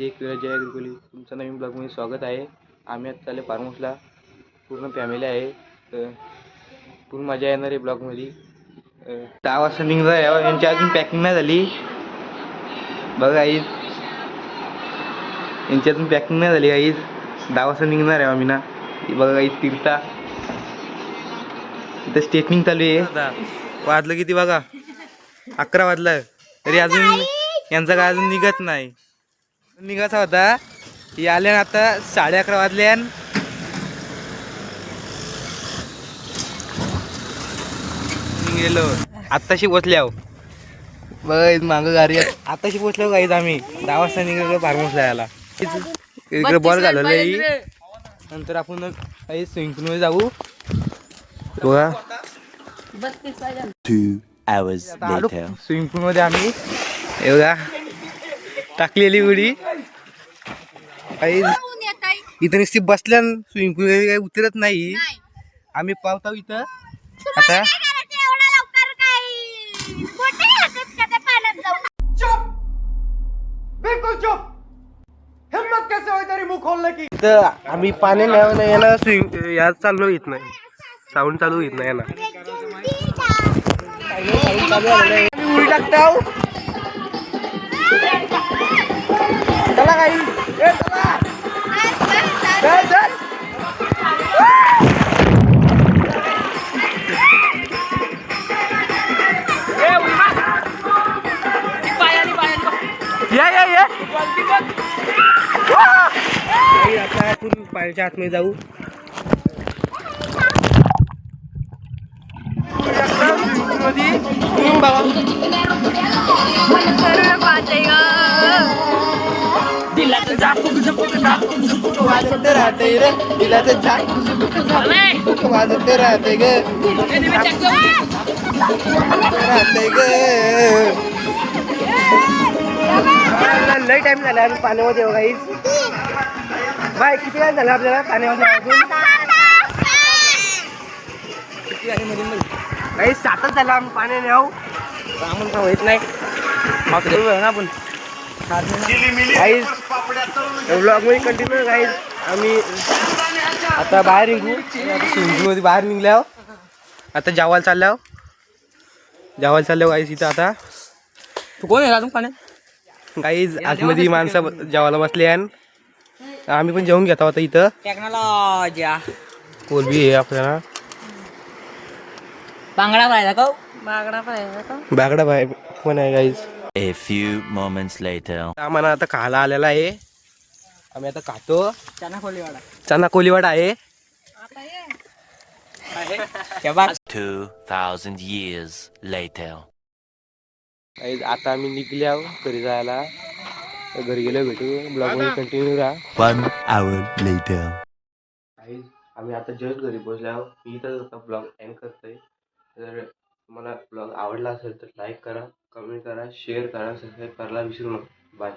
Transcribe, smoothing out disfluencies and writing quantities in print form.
एक वेळ जय अग्रिकोली तुमचं नवीन ब्लॉगमध्ये स्वागत आहे. आम्ही आता चालले फार्म हाऊसला, पूर्ण फॅमिली आहे. पूर्ण मजा येणार आहे ब्लॉगमध्ये. 10 वाजता निघणार आहे. यांची अजून पॅकिंग नाही झाली बघा गाईज, यांची अजून पॅकिंग नाही झाली गाईज. 10 वाजता निघणार आहे आम्ही ना. बघा गाईज तीर्था इथं स्टेटनिंग चालू आहे. वाजलं किती बघा, 11 वाजलं तरी अजून यांचा काय अजून निघत नाही. निघायचा होता ही आल्या आता 11:30 वाजल्या. गेलो आत्ताशी पोचल्या बघ मागं गाडी आत्ताशी पोचलो काहीच. आम्ही 10 वाजता निघालो फार्म हाऊसला यायला. इकडे बॉल घालवला. नंतर आपण काही स्विमिंग पूल मध्ये जाऊ. बघा 2 hours later. स्विमिंग पूल मध्ये आम्ही एवढा टाकलेली उडी. काही इथं नुसती बसल्या स्विमिंग पूल काही उतरत नाही. आम्ही पावतो इथं आता. बिल्कुल चुप. हिम्मत कैसे होई तेरी मुंह खोलने की. इथं आम्ही पाणी नाही याला स्विमिंग यात चाललो येत नाही. साऊंड चालू येत नाही याला. उडी टाकताव चला काही आता आपण पाण्याच्या आतमध्ये जाऊ. राहते रे दिलाचं झाड वाजत राहते ग राहते ग. लई टाइम झाला आम्ही पाण्यामध्ये बघाईच. बाय किती वेळ झाला आपल्याला पाण्यामध्ये अजून काही 7च झाला. आम्ही पाण्याने आहो आम्हाला होत नाही ना आपण ब्लॉग मध्ये कंटिन्यू गाईज. आम्ही आता बाहेर निघू. स्विमिंग मध्ये बाहेर निघल्या आता जेवायला चालल्या गाईज. इथं आता तू कोण आहे अजून पाण्यात गाईज. आतमध्ये माणसं जेवायला बसले आणि आम्ही पण जेवून घेता होता. इथं टेक्नॉलॉजी कोलबी आहे आपल्याला. बांगडा बागडा पण आहे guys. A few moments later. आम्हाला आता खायला आलेला आहे. आम्ही आता खातो. चना कोलीवाडा आहे. 2000 years later. आता आम्ही निघल्या घरी जायला. घरी गेलो भेटू. ब्लॉग मध्ये कंटिन्यू राहा. 1 hour later. आम्ही आता जस्ट घरी पोहोचलो. मी इथं ब्लॉग एंड करतोय. जर तुम्हाला ब्लॉग आवडला असेल तर लाईक करा, कमेंट करा, शेअर करा, सबस्क्राईब करायला विसरू नका. बाय.